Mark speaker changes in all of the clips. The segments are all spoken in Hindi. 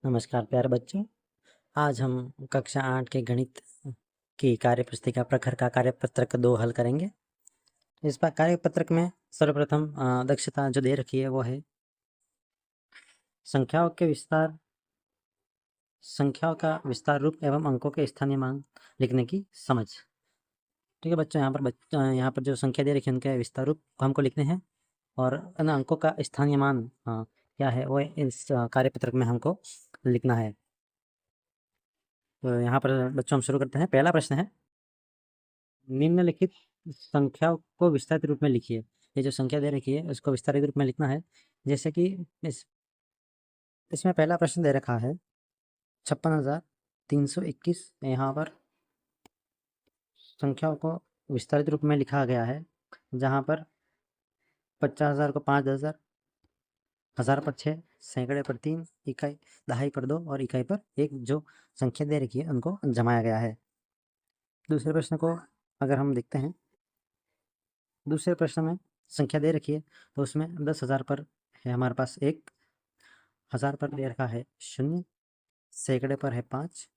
Speaker 1: नमस्कार प्यारे बच्चों। आज हम कक्षा 8 के गणित की कार्यपुस्तिका प्रखर का कार्यपत्रक 2 हल करेंगे। इस बार कार्यपत्रक में सर्वप्रथम दक्षता जो दे रखी है वो है संख्याओं का विस्तार रूप एवं अंकों के स्थानीय मान लिखने की समझ। ठीक है बच्चों, यहाँ पर जो संख्या दे रखी है उनके विस्तार रूप हमको लिखने हैं और उन अंकों का स्थानीय मान क्या है वो इस कार्यपत्रक में हमको लिखना है। तो यहाँ पर बच्चों हम शुरू करते हैं। पहला प्रश्न है, निम्नलिखित संख्या को विस्तारित रूप में लिखिए। ये जो संख्या दे रखी है उसको विस्तारित रूप में लिखना है। जैसे कि इसमें पहला प्रश्न दे रखा है 56,321। यहाँ पर संख्याओं को विस्तारित रूप में लिखा गया है, जहाँ पर 50,000 को 5 10,000, 1000 पर 6, सैकड़े पर 3, इकाई दहाई पर 2 और इकाई पर 1 जो संख्या दे रखी है उनको जमाया गया है। दूसरे प्रश्न को अगर हम देखते हैं, दूसरे प्रश्न में संख्या दे रखी है तो उसमें 10,000 पर है हमारे पास 1, 1000 पर दे रखा है 0, सैकड़े पर है 5,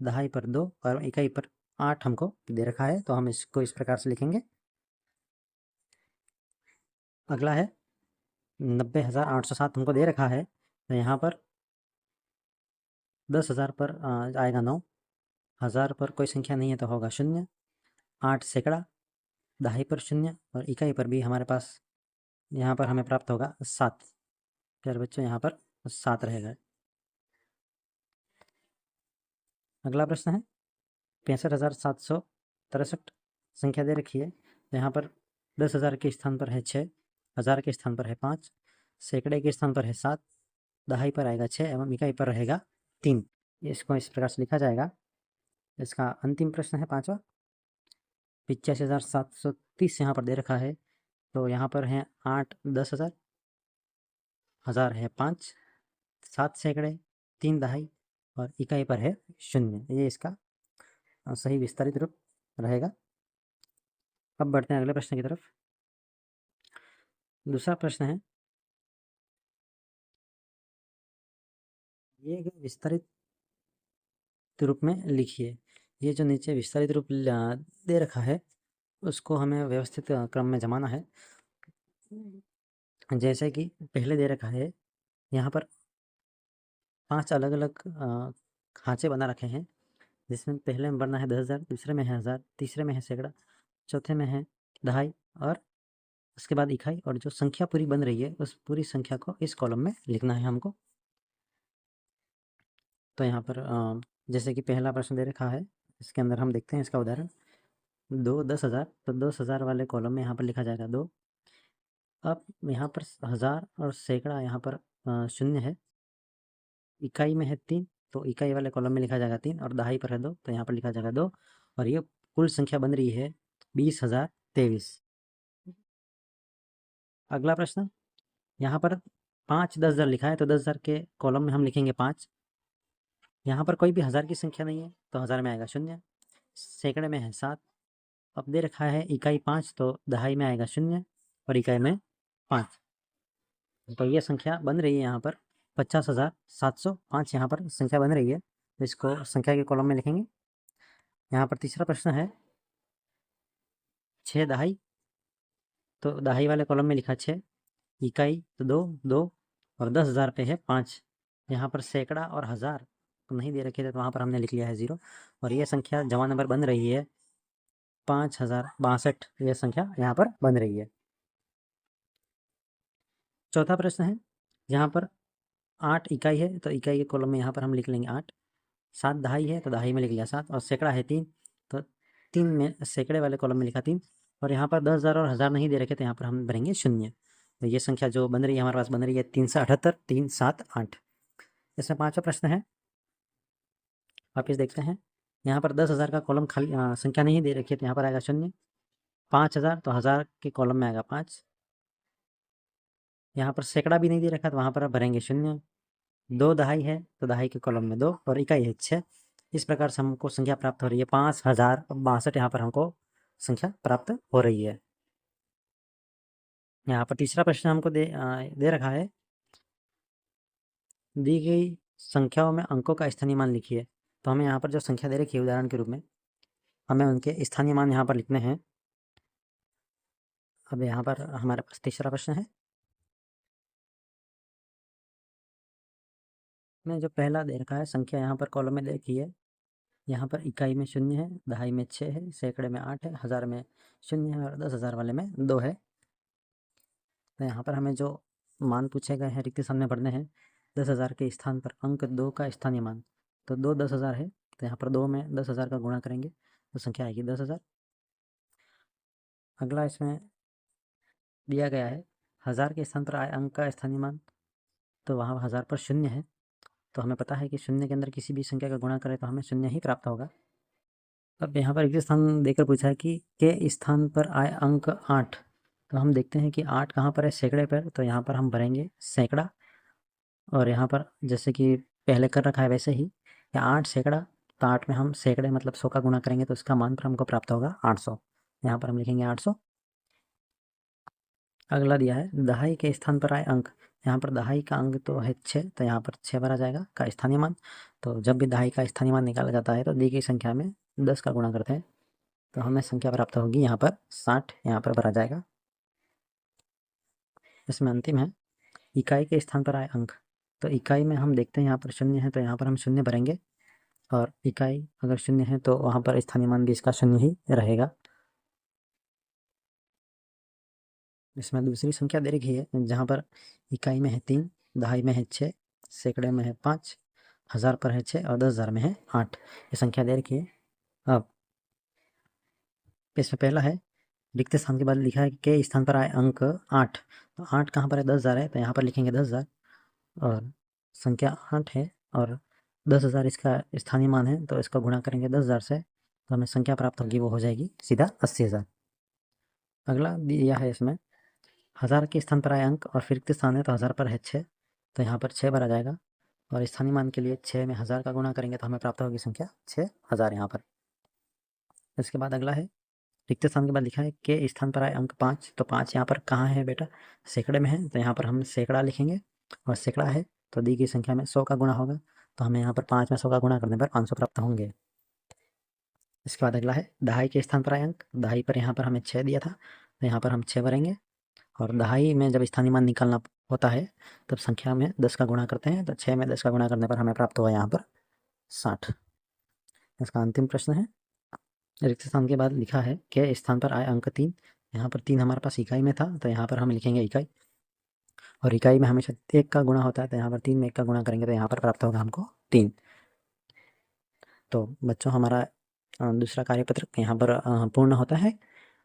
Speaker 1: दहाई पर 2 और इकाई पर 8 हमको दे रखा है। तो हम इसको इस प्रकार से लिखेंगे। अगला है 90,807 हमको दे रखा है, तो यहाँ पर 10,000 पर आएगा 9, 1000 पर कोई संख्या नहीं है तो होगा 0, 8 सैकड़ा, दहाई पर 0 और इकाई पर भी हमारे पास यहाँ पर हमें प्राप्त होगा 7। प्यारे बच्चों, यहाँ पर 7 रहेगा। अगला प्रश्न है 65,763 संख्या दे रखी है, तो यहाँ पर 10,000 के स्थान पर है 6, 1000 के स्थान पर है 5, सैकड़े के स्थान पर है 7, दहाई पर आएगा 6 एवं इकाई पर रहेगा 3। इसको इस प्रकार से लिखा जाएगा। इसका अंतिम प्रश्न है पाँचवा 85,730 यहाँ पर दे रखा है, तो यहाँ पर है 8 10,000, 1000 है 5, 7 सैकड़े, 3 दहाई और इकाई पर है 0। ये इसका सही विस्तारित रूप रहेगा। अब बढ़ते हैं अगले प्रश्न की तरफ। दूसरा प्रश्न है, ये विस्तारित रूप में लिखिए। ये जो नीचे विस्तारित रूप दे रखा है उसको हमें व्यवस्थित क्रम में जमाना है। जैसे कि पहले दे रखा है, यहाँ पर 5 अलग अलग खांचे बना रखे हैं, जिसमें पहले में बनना है 10,000, दूसरे में है 1000, तीसरे में है सैकड़ा, चौथे में है दहाई और उसके बाद इकाई। और जो संख्या पूरी बन रही है उस पूरी संख्या को इस कॉलम में लिखना है हमको। तो यहाँ पर जैसे कि पहला प्रश्न दे रखा है, इसके अंदर हम देखते हैं इसका उदाहरण। 2 10,000, तो 10,000 वाले कॉलम में यहाँ पर लिखा जाएगा 2। अब यहाँ पर 1000 और सैकड़ा यहाँ पर 0 है, इकाई में है 3, तो इकाई वाले कॉलम में लिखा जाएगा 3 और दहाई पर है 2, तो यहाँ पर लिखा जाएगा 2 और ये कुल संख्या बन रही है 20,023। अगला प्रश्न, यहाँ पर 5 10,000 लिखा है, तो 10,000 के कॉलम में हम लिखेंगे 5। यहाँ पर कोई भी 1000 की संख्या नहीं है तो 1000 में आएगा 0, सैकड़े में है 7, अब दे रखा है इकाई 5, तो दहाई में आएगा 0 और इकाई में 5। तो ये संख्या बन रही है यहाँ पर 50,705 यहाँ पर संख्या बन रही है, तो इसको संख्या के कॉलम में लिखेंगे। यहाँ पर तीसरा प्रश्न है 6 दहाई, तो दहाई वाले कॉलम में लिखा 6, इकाई तो 2 2 और 10,000 पे है 5। यहाँ पर सैकड़ा और 1000 तो नहीं दे रखे थे, तो वहाँ पर हमने लिख लिया है 0 और ये संख्या जमा नंबर बन रही है 5,062। ये संख्या यहाँ पर बन रही है। चौथा प्रश्न है, यहाँ पर 8 इकाई है, तो इकाई के कॉलम में यहाँ पर हम लिख लेंगे 8। 7 दहाई है, तो दहाई में लिख लिया 7 और सैकड़ा है 3, तो 3 में सैकड़े वाले कॉलम में लिखा 3 और यहाँ पर 10,000 और 1000 नहीं दे रखे, तो यहाँ पर हम भरेंगे 0। तो ये संख्या जो बन रही है हमारे पास बन रही है 378 3 7 8। इसमें पाँचवा प्रश्न है, वापिस देखते हैं। यहाँ पर 10,000 का कॉलम खाली संख्या नहीं दे रखी है, तो यहाँ पर आएगा 0। 5,000, तो 1000 के कॉलम में आएगा 5। यहाँ पर सैकड़ा भी नहीं दे रखा, तो वहाँ पर भरेंगे 0। 2 दहाई है, तो दहाई के कॉलम में 2 और इकाई है 6। इस प्रकार से हमको संख्या प्राप्त हो रही है 5,062। यहाँ पर हमको संख्या प्राप्त हो रही है। यहाँ पर तीसरा प्रश्न हमको दे रखा है, दी गई संख्याओं में अंकों का स्थानीय मान लिखिए। तो हमें यहाँ पर जो संख्या दे रखी है उदाहरण के रूप में, हमें उनके स्थानीय मान यहाँ पर लिखने हैं। अब यहाँ पर हमारे पास तीसरा प्रश्न है। में जो पहला दे रखा है संख्या यहाँ पर कॉलम में दे रखी है। यहाँ पर इकाई में 0 है, दहाई में 6 है, सैकड़े में 8 है, हज़ार में 0 है और 10,000 वाले में 2 है। तो यहाँ पर हमें जो मान पूछे गए हैं रिक्त स्थान में भरने हैं। 10,000 के स्थान पर अंक 2 का स्थानीय मान, तो 2 10,000 है, तो यहाँ पर 2 में 10,000 का गुणा करेंगे तो संख्या आएगी 10,000। अगला इसमें दिया गया है 1000 के स्थान पर आए अंक का स्थानीय मान, तो वहाँ 1000 पर 0 है, तो हमें पता है कि 0 के अंदर किसी भी संख्या का गुणा करें तो हमें 0 ही प्राप्त होगा। अब यहाँ पर रिक्त स्थान देकर पूछा है कि के स्थान पर आए अंक 8, तो हम देखते हैं कि 8 कहाँ पर है, सैकड़े पर, तो यहाँ पर हम भरेंगे सैकड़ा। और यहाँ पर जैसे कि पहले कर रखा है वैसे ही, या 8 सैकड़ा, तो 8 में हम सैकड़े मतलब 100 का गुणा करेंगे तो उसका मान पर हमको प्राप्त होगा 800। यहाँ पर हम लिखेंगे 800। अगला दिया है दहाई के स्थान पर आए अंक। यहाँ पर दहाई का अंक तो है 6, तो यहाँ पर 6 भरा जाएगा का स्थानीय मान। तो जब भी दहाई का स्थानीय मान निकाला जाता है तो दी गई संख्या में 10 का गुणा करते हैं, तो हमें संख्या प्राप्त होगी यहाँ पर 60, यहाँ पर भरा जाएगा। इसमें अंतिम है इकाई के स्थान पर आए अंक। तो इकाई में हम देखते हैं यहाँ पर 0 है, तो यहाँ पर हम 0 भरेंगे, और इकाई अगर 0 है तो वहाँ पर स्थानीय मान भी इसका 0 ही रहेगा। इसमें दूसरी संख्या दे रखी है जहाँ पर इकाई में है 3, दहाई में है 6, सैकड़े में है 5, हज़ार पर है 6 और 10,000 में है 8। ये संख्या दे रखी है। अब इसमें पहला है रिक्त स्थान के बाद लिखा है कि के स्थान पर आए अंक 8, तो 8 कहाँ पर है, 10,000 है, तो यहाँ पर लिखेंगे 10,000। और संख्या 8 है और 10,000 इसका स्थानीय मान है, तो इसका गुणा करेंगे 10,000 से, तो हमें संख्या प्राप्त होगी, वो हो जाएगी सीधा 80,000। अगला दिया है इसमें 1000 के स्थान पर आए अंक और फिर रिक्त स्थान है तो 1000 पर है 6, तो यहाँ पर 6 भरा जाएगा, और स्थानीय मान के लिए 6 में 1000 का गुणा करेंगे तो हमें प्राप्त होगी संख्या 6000 यहाँ पर। इसके बाद अगला है रिक्त स्थान के बाद लिखा है के स्थान पर आए अंक 5, तो 5 यहाँ पर कहाँ है बेटा, सैकड़े में है, तो यहाँ पर हम सैकड़ा लिखेंगे, और सैकड़ा है तो दी गई संख्या में 100 का गुणा होगा, तो हमें यहाँ पर 5 में 100 का गुणा करने पर 500 प्राप्त होंगे। इसके बाद अगला है दहाई के स्थान पर आए अंक। दहाई पर यहाँ पर हमें 6 दिया था, तो यहाँ पर हम 6 भरेंगे, और दहाई में जब स्थानीय मान निकालना होता है तब संख्या में 10 का गुणा करते हैं, तो 6 में 10 का गुणा करने पर हमें प्राप्त हुआ यहाँ पर 60। इसका अंतिम प्रश्न है रिक्त स्थान के बाद लिखा है के स्थान पर आए अंक 3। यहाँ पर 3 हमारे पास इकाई में था, तो यहाँ पर हम लिखेंगे इकाई, और इकाई में हमेशा 1 का गुणा होता है, तो यहाँ पर 3 में 1 का गुणा करेंगे तो यहाँ पर प्राप्त होगा हमको 3। तो बच्चों हमारा दूसरा कार्यपत्र यहाँ पर पूर्ण होता है।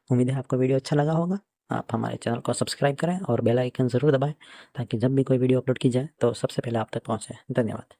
Speaker 1: उम्मीद है आपको वीडियो अच्छा लगा होगा। आप हमारे चैनल को सब्सक्राइब करें और बेल आइकन ज़रूर दबाएं ताकि जब भी कोई वीडियो अपलोड की जाए तो सबसे पहले आप तक पहुँचे। धन्यवाद।